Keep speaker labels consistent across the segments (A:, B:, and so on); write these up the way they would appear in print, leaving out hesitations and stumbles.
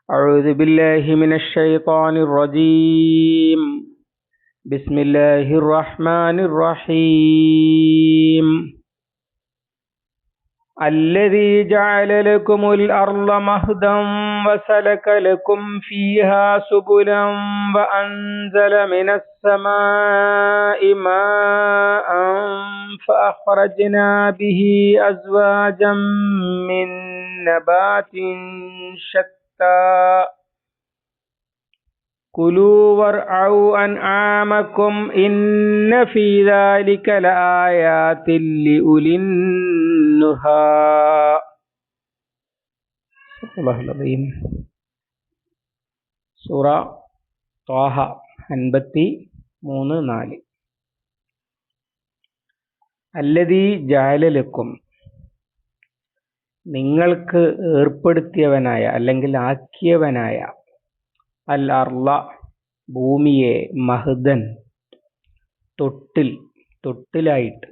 A: أعوذ بالله من الشيطان الرجيم. بسم الله الرحمن الرحيم. الذي جعل لكم الأرض مهدا وسلك لكم فيها سبلا وأنزل من السماء ماء فأخرجنا به أزواجا من نبات شتى كلوا وارعوا أنعامكم إن في ذلك لآيات لأولي النهى. الله العظيم. സൂറ ത്വാഹ 53:4. അല്ലദീ ജഅല ലക്കും, നിങ്ങൾക്ക് ഏർപ്പെടുത്തിയവനായ അല്ലെങ്കിൽ ആക്കിയവനായ, അൽ അർള ഭൂമിയെ, മഹ്ദൻ തൊട്ടിലായിട്ട്,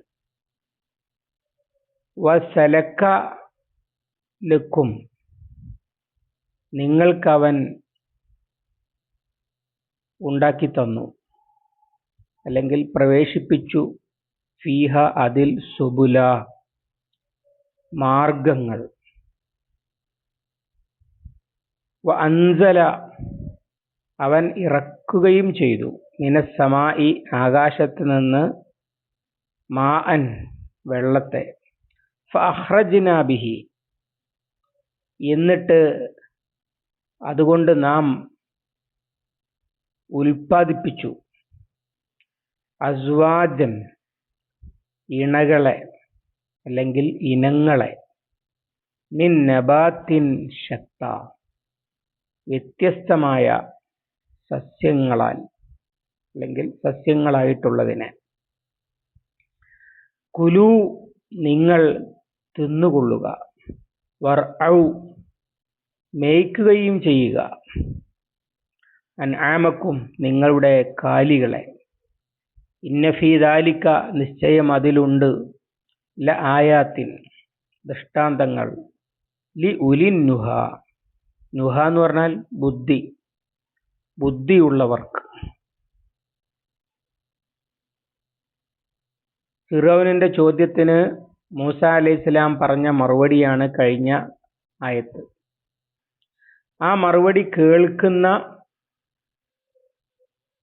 A: വസലക ലക്കും നിങ്ങൾക്കവൻ ഉണ്ടാക്കി തന്നു അല്ലെങ്കിൽ പ്രവേശിപ്പിച്ചു, ഫീഹ അതിൽ, സുബുല മാർഗങ്ങൾ, വ അൻസല അവൻ ഇറക്കുകയും ചെയ്തു, മിനസ്സമായി ആകാശത്ത് നിന്ന്, മാഅൻ വെള്ളത്തെ, ഫഅഖ്റജ്നാ ബിഹി എന്നിട്ട് അതുകൊണ്ട് നാം ഉൽപ്പാദിപ്പിച്ചു, അസ്വാജൻ ഇണകളെ അല്ലെങ്കിൽ ഇനങ്ങളെ, മിൻ നബാത്തിൻ ശത്ത വ്യത്യസ്തമായ സസ്യങ്ങളാൽ അല്ലെങ്കിൽ സസ്യങ്ങളായിട്ടുള്ളതിനെ, കുലു നിങ്ങൾ തിന്നുകൊള്ളുക, വർഔ മേയ്ക്കുകയും ചെയ്യുക, അൻആമക്കും നിങ്ങളുടെ കാലികളെ, ഇന്ന ഫീ ദാലിക നിശ്ചയം അതിലുണ്ട്, ല ആയാത്തിൻ ദൃഷ്ടാന്തങ്ങൾ, ലി ഉലിൻ നുഹ, നുഹ എന്ന് പറഞ്ഞാൽ ബുദ്ധിയുള്ളവർക്ക്. ഫിറൗനിന്റെ ചോദ്യത്തിന് മൂസ അലൈഹിസ്സലാം പറഞ്ഞ മറുപടിയാണ് കഴിഞ്ഞ ആയത്ത്. ആ മറുപടി കേൾക്കുന്ന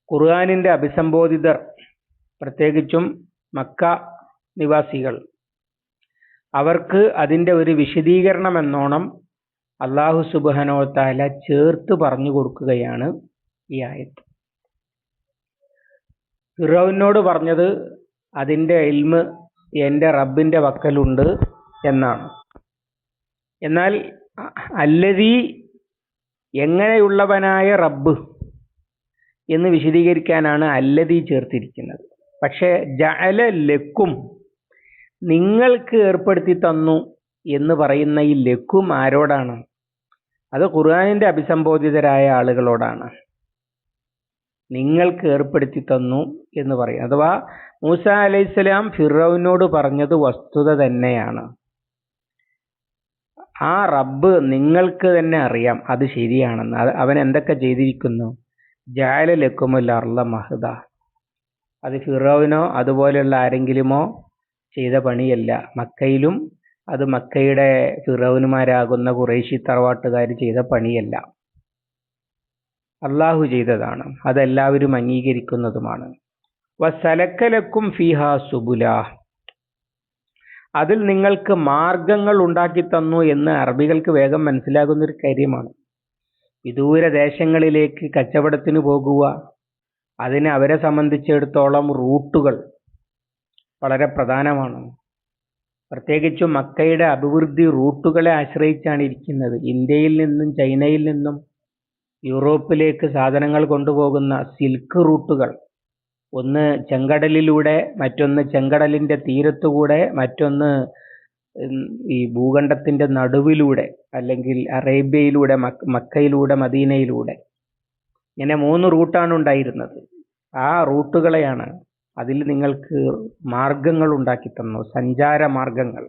A: ഖുർആനിന്റെ അഭിസംബോധിതർ, പ്രത്യേകിച്ചും മക്ക നിവാസികൾ, അവർക്ക് അതിന്റെ ഒരു വിശദീകരണം എന്നോണം അല്ലാഹു സുബ്ഹാനഹു വ തആല ചേർത്ത് പറഞ്ഞു കൊടുക്കുകയാണ് ഈ ആയത്ത്. ഫിറൗനോട് പറഞ്ഞത് അതിന്റെ ഇൽമ് എൻ്റെ റബ്ബിന്റെ വക്കലുണ്ട് എന്നാണ്. എന്നാൽ അല്ലദീ എങ്ങനെയുള്ളവനായ റബ്ബ് എന്ന് വിശദീകരിക്കാനാണ് അല്ലദീ ചേർത്തിരിക്കുന്നത്. പക്ഷേ ജഅല ലക്കും നിങ്ങൾക്ക് ഏർപ്പെടുത്തി തന്നു എന്ന് പറയുന്ന ഈ ലക്കും ആരോടാണ്? അത് ഖുർആനിന്റെ അഭിസംബോധിതരായ ആളുകളോടാണ്. നിങ്ങൾക്ക് ഏർപ്പെടുത്തി തന്നു എന്ന് പറയും. അഥവാ മൂസ അലൈഹിസ്സലാം ഫിറൗനോട് പറഞ്ഞത് വസ്തുത തന്നെയാണ്. ആ റബ്ബ് നിങ്ങൾക്ക് തന്നെ അറിയാം അത് ശരിയാണെന്ന്. അവൻ എന്തൊക്കെ ചെയ്തിരിക്കുന്നു? ജഅല ലക്കുമുൽ അർള മഹ്ദ. അത് ഫിറൗനോ അതുപോലെയുള്ള ആരെങ്കിലുമോ ചെയ്ത പണിയല്ല. മക്കയിലും അത് മക്കയുടെ ഫിറൗനുമാരാകുന്ന ഖുറൈശി തറവാട്ടുകാർ ചെയ്ത പണിയല്ല. അള്ളാഹു ചെയ്തതാണ്. അതെല്ലാവരും അംഗീകരിക്കുന്നതുമാണ്. വസലക ലക്കും ഫീഹാ സുബുല, അതിൽ നിങ്ങൾക്ക് മാർഗങ്ങൾ ഉണ്ടാക്കി തന്നു എന്ന് അറബികൾക്ക് വേഗം മനസ്സിലാകുന്ന ഒരു കാര്യമാണ്. വിദൂര ദേശങ്ങളിലേക്ക് കച്ചവടത്തിന് പോകുക, അതിന് അവരെ സംബന്ധിച്ചിടത്തോളം റൂട്ടുകൾ വളരെ പ്രധാനമാണ്. പ്രത്യേകിച്ചും മക്കയുടെ അഭിവൃദ്ധി റൂട്ടുകളെ ആശ്രയിച്ചാണ് ഇരിക്കുന്നത്. ഇന്ത്യയിൽ നിന്നും ചൈനയിൽ നിന്നും യൂറോപ്പിലേക്ക് സാധനങ്ങൾ കൊണ്ടുപോകുന്ന സിൽക്ക് റൂട്ടുകൾ, ഒന്ന് ചെങ്കടലിലൂടെ, മറ്റൊന്ന് ചെങ്കടലിന്റെ തീരത്തുകൂടെ, മറ്റൊന്ന് ഈ ഭൂഖണ്ഡത്തിന്റെ നടുവിലൂടെ അല്ലെങ്കിൽ അറേബ്യയിലൂടെ, മക്കയിലൂടെ, മദീനയിലൂടെ, ഇങ്ങനെ 3 റൂട്ടാണ് ഉണ്ടായിരുന്നത്. ആ റൂട്ടുകളെയാണ്, അതിൽ നിങ്ങൾക്ക് മാർഗങ്ങൾ ഉണ്ടാക്കി തന്നു, സഞ്ചാര മാർഗങ്ങൾ.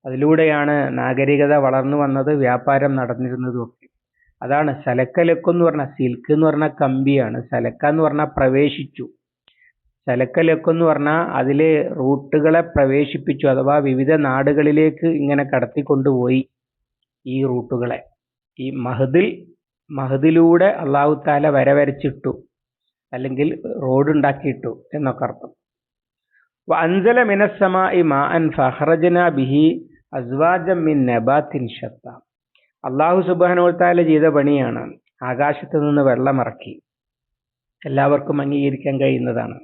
A: അതിലൂടെയാണ് നാഗരികത വളർന്നു വന്നത്, വ്യാപാരം നടന്നിരുന്നതും ഒക്കെ. അതാണ് സലക്കലക്കും എന്ന് പറഞ്ഞാൽ, സിൽക്ക് എന്ന് പറഞ്ഞാൽ കമ്പിയാണ്, സലക്ക എന്ന് പറഞ്ഞാൽ പ്രവേശിച്ചു. സലക്കലക്കും എന്ന് പറഞ്ഞാൽ അതിലെ റൂട്ടുകളെ പ്രവേശിപ്പിച്ചു, അഥവാ വിവിധ നാടുകളിലേക്ക് ഇങ്ങനെ കടത്തിക്കൊണ്ടുപോയി ഈ റൂട്ടുകളെ. ഈ മഹദിലൂടെ അള്ളാഹു താല വരവരച്ചിട്ടു, അല്ലെങ്കിൽ റോഡ് ഉണ്ടാക്കിയിട്ടു എന്നൊക്കെ അർത്ഥം. അൻസല മിനസ്സമാഇ മാഅൻ ഫഖറജ്നാ ബിഹി അസ്വാജം മിൻ നബാത്തിൻ ശത്താ. അള്ളാഹു സുബ്ഹാനഹു വ തആല ചെയ്ത പണിയാണ്. ആകാശത്ത് നിന്ന് വെള്ളമിറക്കി, എല്ലാവർക്കും അംഗീകരിക്കാൻ കഴിയുന്നതാണ്.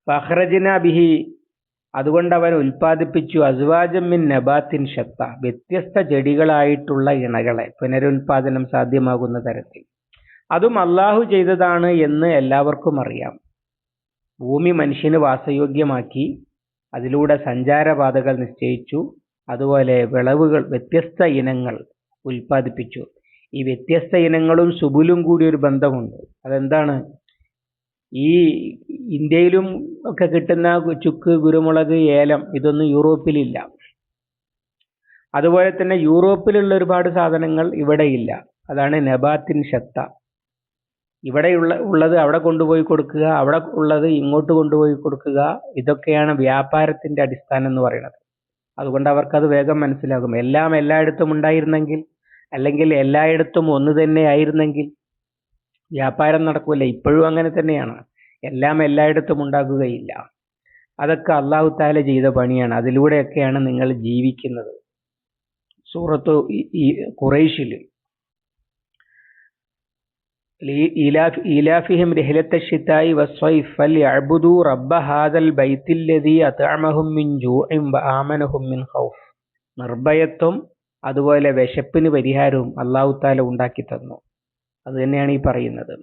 A: ഫഖറജ്നാ ബിഹി, അതുകൊണ്ട് അവൻ ഉൽപ്പാദിപ്പിച്ചു, അസ്വാജം മിൻ നബാത്തിൻ ശത്ത, വ്യത്യസ്ത ചെടികളായിട്ടുള്ള ഇണകളെ, പുനരുൽപാദനം സാധ്യമാകുന്ന തരത്തിൽ. അതും അള്ളാഹു ചെയ്തതാണ് എന്ന് എല്ലാവർക്കും അറിയാം. ഭൂമി മനുഷ്യന് വാസയോഗ്യമാക്കി, അതിലൂടെ സഞ്ചാരപാതകൾ നിശ്ചയിച്ചു, അതുപോലെ വിളവുകൾ, വ്യത്യസ്ത ഇനങ്ങൾ ഉൽപ്പാദിപ്പിച്ചു. ഈ വ്യത്യസ്ത ഇനങ്ങളും സുബുലും കൂടി ഒരു ബന്ധമുണ്ട്. അതെന്താണ്? ഈ ഇന്ത്യയിലും ഒക്കെ കിട്ടുന്ന ചുക്ക്, കുരുമുളക്, ഏലം, ഇതൊന്നും യൂറോപ്പിലില്ല. അതുപോലെ തന്നെ യൂറോപ്പിലുള്ള ഒരുപാട് സാധനങ്ങൾ ഇവിടെയില്ല. അതാണ് നബാത്തിൻ ശത്ത. ഇവിടെ ഉള്ളത് അവിടെ കൊണ്ടുപോയി കൊടുക്കുക, അവിടെ ഉള്ളത് ഇങ്ങോട്ട് കൊണ്ടുപോയി കൊടുക്കുക. ഇതൊക്കെയാണ് വ്യാപാരത്തിന്റെ അടിസ്ഥാനം എന്ന് പറയുന്നത്. അതുകൊണ്ട് അവർക്കത് വേഗം മനസ്സിലാകും. എല്ലാം എല്ലായിടത്തും ഉണ്ടായിരുന്നെങ്കിൽ, അല്ലെങ്കിൽ എല്ലായിടത്തും ഒന്ന് തന്നെ ആയിരുന്നെങ്കിൽ വ്യാപാരം നടക്കൂല. ഇപ്പോഴും അങ്ങനെ തന്നെയാണ്. എല്ലാം എല്ലായിടത്തും ഉണ്ടാകുകയില്ല. അതൊക്കെ അള്ളാഹു താല ചെയ്ത പണിയാണ്. അതിലൂടെയൊക്കെയാണ് നിങ്ങൾ ജീവിക്കുന്നത്. സൂറത്തു ഖുറൈശിൽ ഈലാഫിഹിം റിഹ്ലത്ത ശിതാഇ വസ്സൈഫ് ഫൽയഅ്ബുദൂ റബ്ബ ഹാദൽ ബൈത്തില്ലദീ അത്അമഹും മിൻ ജൂഇൻ വആമനഹും മിൻ ഖൗഫ്. നിർഭയത്വം, അതുപോലെ വിശപ്പിന് പരിഹാരവും അള്ളാഹു താല ഉണ്ടാക്കി തന്നു. അത് തന്നെയാണ് ഈ പറയുന്നത്.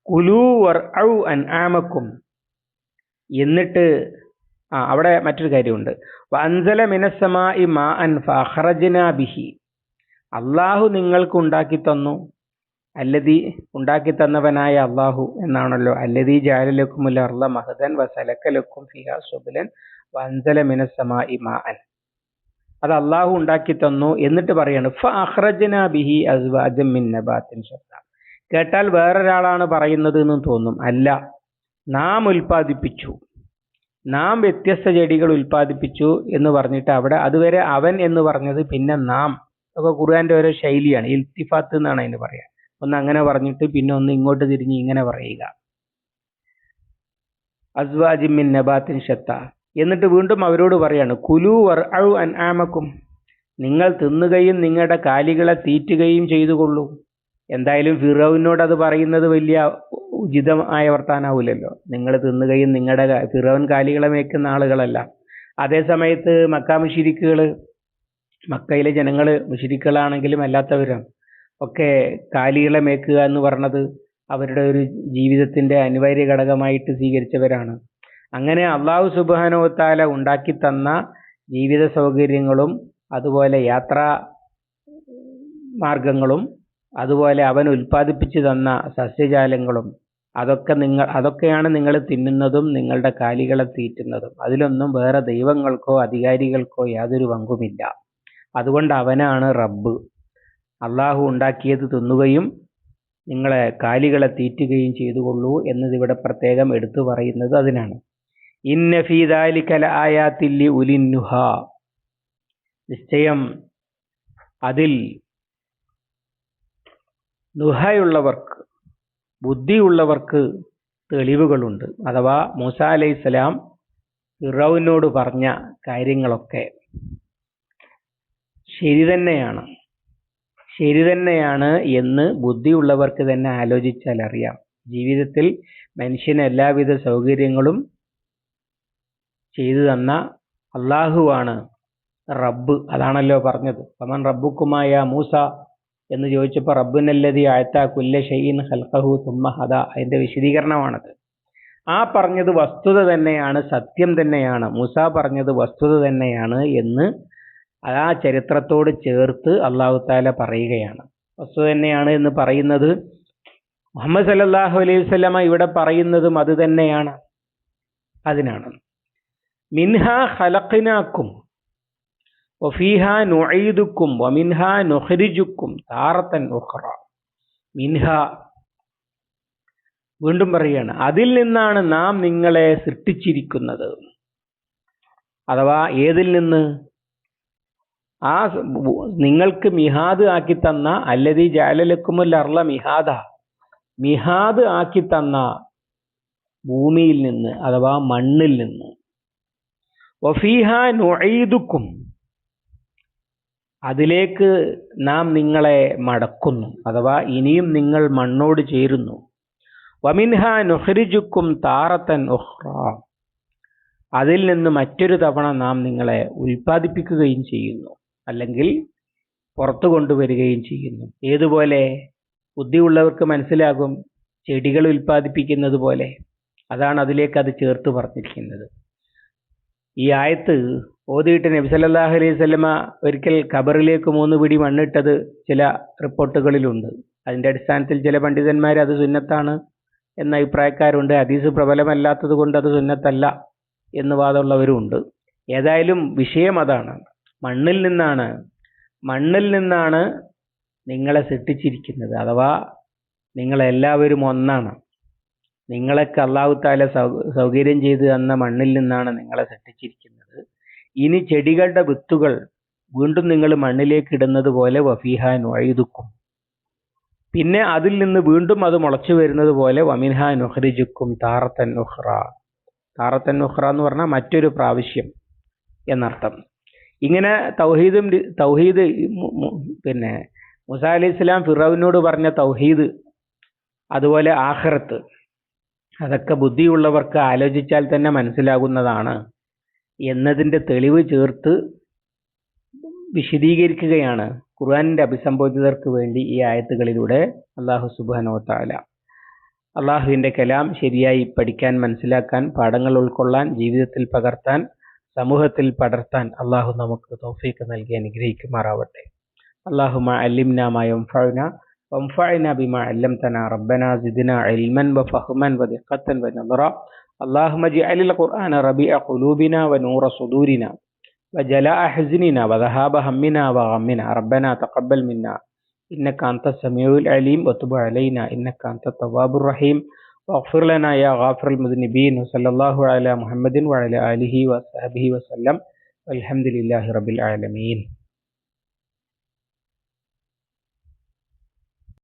A: കുലൂ വർഔ അൻആമക്കും. എന്നിട്ട് അവിടെ മറ്റൊരു കാര്യമുണ്ട്. വഅൻസല മിനസ്സമാഇ മാഅൻ ഫഅഖറജ്നാ ബിഹി. അള്ളാഹു നിങ്ങൾക്ക് ഉണ്ടാക്കി തന്നു. അല്ലദീ, ഉണ്ടാക്കി തന്നവനായ അള്ളാഹു എന്നാണല്ലോ. അല്ലദീ ജഅല ലക്കുമുൽ അർള മഹദൻ വസലക ലക്കും ഫിഹാ സുബുലൻ വഅൻസല മിനസ്സമാഇ മാഅൻ. അത് അള്ളാഹു ഉണ്ടാക്കി തന്നു. എന്നിട്ട് പറയാണ് ഫഅഖറജ്നാ ബിഹി അസ്വാജം മിൻ നബാത്തിൻ ശത്താ. കേട്ടാൽ വേറൊരാളാണ് പറയുന്നത് എന്ന് തോന്നും. അല്ല, നാം ഉൽപ്പാദിപ്പിച്ചു, നാം വ്യത്യസ്ത ചെടികൾ ഉൽപ്പാദിപ്പിച്ചു എന്ന് പറഞ്ഞിട്ട് അവിടെ അതുവരെ അവൻ എന്ന് പറഞ്ഞത് പിന്നെ നാം. ഒക്കെ ഖുർആന്റെ ഓരോ ശൈലിയാണ്. ഇൽത്തിഫാത്ത് എന്നാണ് അതിന് പറയാ. ഒന്ന് അങ്ങനെ പറഞ്ഞിട്ട് പിന്നെ ഒന്ന് ഇങ്ങോട്ട് തിരിഞ്ഞ് ഇങ്ങനെ പറയുക. അസ്വാജിൻ മിൻ നബാത്തിൻ ശത്താ. എന്നിട്ട് വീണ്ടും അവരോട് പറയാണ് കുലു വർഔ അൻആമക്കും. നിങ്ങൾ തിന്നുകയും നിങ്ങളുടെ കാലികളെ തീറ്റുകയും ചെയ്തുകൊള്ളൂ. എന്തായാലും ഫിറൗനോട് അത് പറയുന്നത് വലിയ ഉചിതമായ വർത്താനാവൂലല്ലോ. നിങ്ങൾ തിന്നുകയും നിങ്ങളുടെ ഫിറൗൻ കാലികളെ മേക്കുന്ന ആളുകളല്ല. അതേ സമയത്ത് മക്ക മുശ്രിക്കുകൾ, മക്കയിലെ ജനങ്ങൾ മുശ്രിക്കുകളാണെങ്കിലും അല്ലാത്തവരും ഒക്കെ കാലികളെ മേക്കുക എന്ന് പറഞ്ഞത് അവരുടെ ഒരു ജീവിതത്തിന്റെ അനിവാര്യ ഘടകമായിട്ട് സ്വീകരിച്ചവരാണ്. അങ്ങനെ അള്ളാഹു സുബ്ഹാനഹു വ തആല ഉണ്ടാക്കി തന്ന ജീവിത സൗകര്യങ്ങളും, അതുപോലെ യാത്രാ മാർഗങ്ങളും, അതുപോലെ അവൻ ഉൽപ്പാദിപ്പിച്ചു തന്ന സസ്യജാലങ്ങളും, അതൊക്കെയാണ് നിങ്ങൾ തിന്നുന്നതും നിങ്ങളുടെ കാലികളെ തീറ്റുന്നതും. അതിലൊന്നും വേറെ ദൈവങ്ങൾക്കോ അധികാരികൾക്കോ യാതൊരു പങ്കുമില്ല. അതുകൊണ്ട് അവനാണ് റബ്ബ്. അള്ളാഹു ഉണ്ടാക്കിയത് തിന്നുകയും നിങ്ങളെ കാലികളെ തീറ്റുകയും ചെയ്തുകൊള്ളൂ എന്നത് ഇവിടെ പ്രത്യേകം എടുത്തു പറയുന്നത് അതിനാണ്. ഇന്ന ഫീ ദാലിക ലആയാതിൻ ലിഉലിൻ നുഹാ. നിശ്ചയം അതിൽ നുഹയുള്ളവർക്ക്, ബുദ്ധിയുള്ളവർക്ക് തെളിവുകളുണ്ട്. അഥവാ മൂസാ അലൈഹിസ്സലാം ഫിറൗനോട് പറഞ്ഞ കാര്യങ്ങളൊക്കെ ശരി തന്നെയാണ് എന്ന് ബുദ്ധിയുള്ളവർക്ക് തന്നെ ആലോചിച്ചാൽ അറിയാം. ജീവിതത്തിൽ മനുഷ്യന് എല്ലാവിധ സൗകര്യങ്ങളും ചെയ്തു തന്ന അള്ളാഹുവാണ് റബ്ബ്. അതാണല്ലോ പറഞ്ഞത്. ഫമൻ റബ്ബുക്കുമായ മൂസ എന്ന് ചോദിച്ചപ്പോൾ റബ്ബുനല്ലദീ അഅതാ കുല്ല ഷൈഇൻ ഖൽഖഹു സുമ്മ ഹദാ. അതിന്റെ വിശദീകരണമാണത്. ആ പറഞ്ഞത് വസ്തുത തന്നെയാണ്, സത്യം തന്നെയാണ്. മൂസ പറഞ്ഞത് വസ്തുത തന്നെയാണ് എന്ന് ആ ചരിത്രത്തോട് ചേർത്ത് അള്ളാഹു തആല പറയുകയാണ്. വസ്തുത തന്നെയാണ് എന്ന് പറയുന്നത് മുഹമ്മദ് സല്ലല്ലാഹു അലൈഹി വസല്ലമ ഇവിടെ പറയുന്നതും അത് തന്നെയാണ്. അതിനാണ് മിൻഹാ ഖലഖ്നാകും വഫീഹാ നുഈദുക്കും വമിൻഹാ നുഖ്രിജുക്കും താറത്തൻ ഉഖ്റ. മിൻഹ, വീണ്ടും പറയുകയാണ്, അതിൽ നിന്നാണ് നാം നിങ്ങളെ സൃഷ്ടിച്ചിരിക്കുന്നത്. അഥവാ ഏതിൽ നിന്ന്? ആ നിങ്ങൾക്ക് മിഹാദ് ആക്കി തന്ന അല്ലദീ ജഅല ലക്കുമുൽ അർള മിഹാദ, മിഹാദ് ആക്കി തന്ന ഭൂമിയിൽ നിന്ന് അഥവാ മണ്ണിൽ നിന്ന്. വഫീഹാ നുഈദുക്കും, അതിലേക്ക് നാം നിങ്ങളെ മടക്കുന്നു അഥവാ ഇനിയും നിങ്ങൾ മണ്ണോട് ചേരുന്നു. വമിൻഹാ നുഖ്രിജുക്കും താറത്തൻ ഉഖ്റ, അതിൽ നിന്ന് മറ്റൊരു തവണ നാം നിങ്ങളെ ഉൽപ്പാദിപ്പിക്കുകയും ചെയ്യുന്നു, അല്ലെങ്കിൽ പുറത്തു കൊണ്ടുവരികയും ചെയ്യുന്നു. ഏതുപോലെ? ബുദ്ധിയുള്ളവർക്ക് മനസ്സിലാകും, ചെടികൾ ഉൽപ്പാദിപ്പിക്കുന്നത് പോലെ. അതാണ് അതിലേക്ക് അത് ചേർത്ത് പറഞ്ഞിരിക്കുന്നത്. ഈ ആയത്ത് ഓതിയിട്ട് നബി സല്ലല്ലാഹു അലൈഹി വസല്ലമ ഒരിക്കൽ ഖബറിലേക്ക് 3 പിടി മണ്ണിട്ടത് ചില റിപ്പോർട്ടുകളിലുണ്ട്. അതിന്റെ അടിസ്ഥാനത്തിൽ ചില പണ്ഡിതന്മാർ അത് സുന്നത്താണ് എന്ന അഭിപ്രായക്കാരുണ്ട്. ഹദീസ് പ്രബലമല്ലാത്തത് കൊണ്ട് അത് സുന്നത്തല്ല എന്ന് വാദമുള്ളവരുമുണ്ട്. ഏതായാലും വിഷയം അതാണ്. മണ്ണിൽ നിന്നാണ് നിങ്ങളെ സൃഷ്ടിച്ചിരിക്കുന്നത്. അഥവാ നിങ്ങളെല്ലാവരും ഒന്നാണ്. നിങ്ങളൊക്കെ അല്ലാഹു തആല സൗകര്യം ചെയ്ത് തന്ന മണ്ണിൽ നിന്നാണ് നിങ്ങളെ സൃഷ്ടിച്ചിരിക്കുന്നത്. ഇനി ചെടികളുടെ വിത്തുകൾ വീണ്ടും നിങ്ങൾ മണ്ണിലേക്ക് ഇടുന്നത് പോലെ വഫീഹാ നുഈദുക്കും, പിന്നെ അതിൽ നിന്ന് വീണ്ടും അത് മുളച്ചു വരുന്നത് പോലെ വമിൻഹാ നുഖ്രിജുക്കും താറത്തൻ ഉഖ്റ. താറത്തൻ ഉഖ്റ എന്ന് പറഞ്ഞാൽ മറ്റൊരു പ്രാവശ്യം എന്നർത്ഥം. ഇങ്ങനെ തൗഹീദ് പിന്നെ മൂസാ അലൈഹി സ്വലാം ഫിറൗനോട് പറഞ്ഞ തൗഹീദ്, അതുപോലെ ആഖിറത്ത്, അതൊക്കെ ബുദ്ധിയുള്ളവർക്ക് ആലോചിച്ചാൽ തന്നെ മനസ്സിലാകുന്നതാണ് എന്നതിൻ്റെ തെളിവ് ചേർത്ത് വിശദീകരിക്കുകയാണ് ഖുർആനിന്റെ അഭിസംബോധിതർക്ക് വേണ്ടി ഈ ആയത്തുകളിലൂടെ അല്ലാഹു സുബ്ഹാനഹു വ തആല. അള്ളാഹുവിൻ്റെ കലാം ശരിയായി പഠിക്കാൻ, മനസ്സിലാക്കാൻ, പാഠങ്ങൾ ഉൾക്കൊള്ളാൻ, ജീവിതത്തിൽ പകർത്താൻ, സമൂഹത്തിൽ പടർത്താൻ അള്ളാഹു നമുക്ക് തൗഫീഖ് നൽകി അനുഗ്രഹിക്കുമാറാവട്ടെ. അല്ലാഹുമ്മ അല്ലിംനാ മാ യൻഫഉനാ വൻഫഅനാ ബിമാ അല്ലംതനാ റബ്ബനാ സിദ്നാ ഇൽമൻ വഫഹ്മൻ വദിഖ്ഖത്തൻ വനദറ. അല്ലാഹുമ്മ ജ്അലിൽ ഖുർആന റബീഅ ഖുലൂബിനാ വനൂറ സുദൂരിനാ വജലാഅ ഹസ്നിനാ വദഹാബ ഹമ്മിനാ വഗമ്മിനാ. റബ്ബനാ തഖബ്ബൽ മിന്നാ ഇന്നക അൻത സമീഉൽ അലീം വതുബ് അലൈനാ ഇന്നക അൻത തവ്വാബുർ റഹീം വഗ്ഫിർ ലനാ യാ ഗാഫിറൽ മുദ്നിബീൻ. വസല്ലല്ലാഹു അലാ മുഹമ്മദിൻ വഅലാ ആലിഹി വസഹ്ബിഹി വസല്ലം. വൽഹംദുലില്ലാഹി റബ്ബിൽ ആലമീൻ.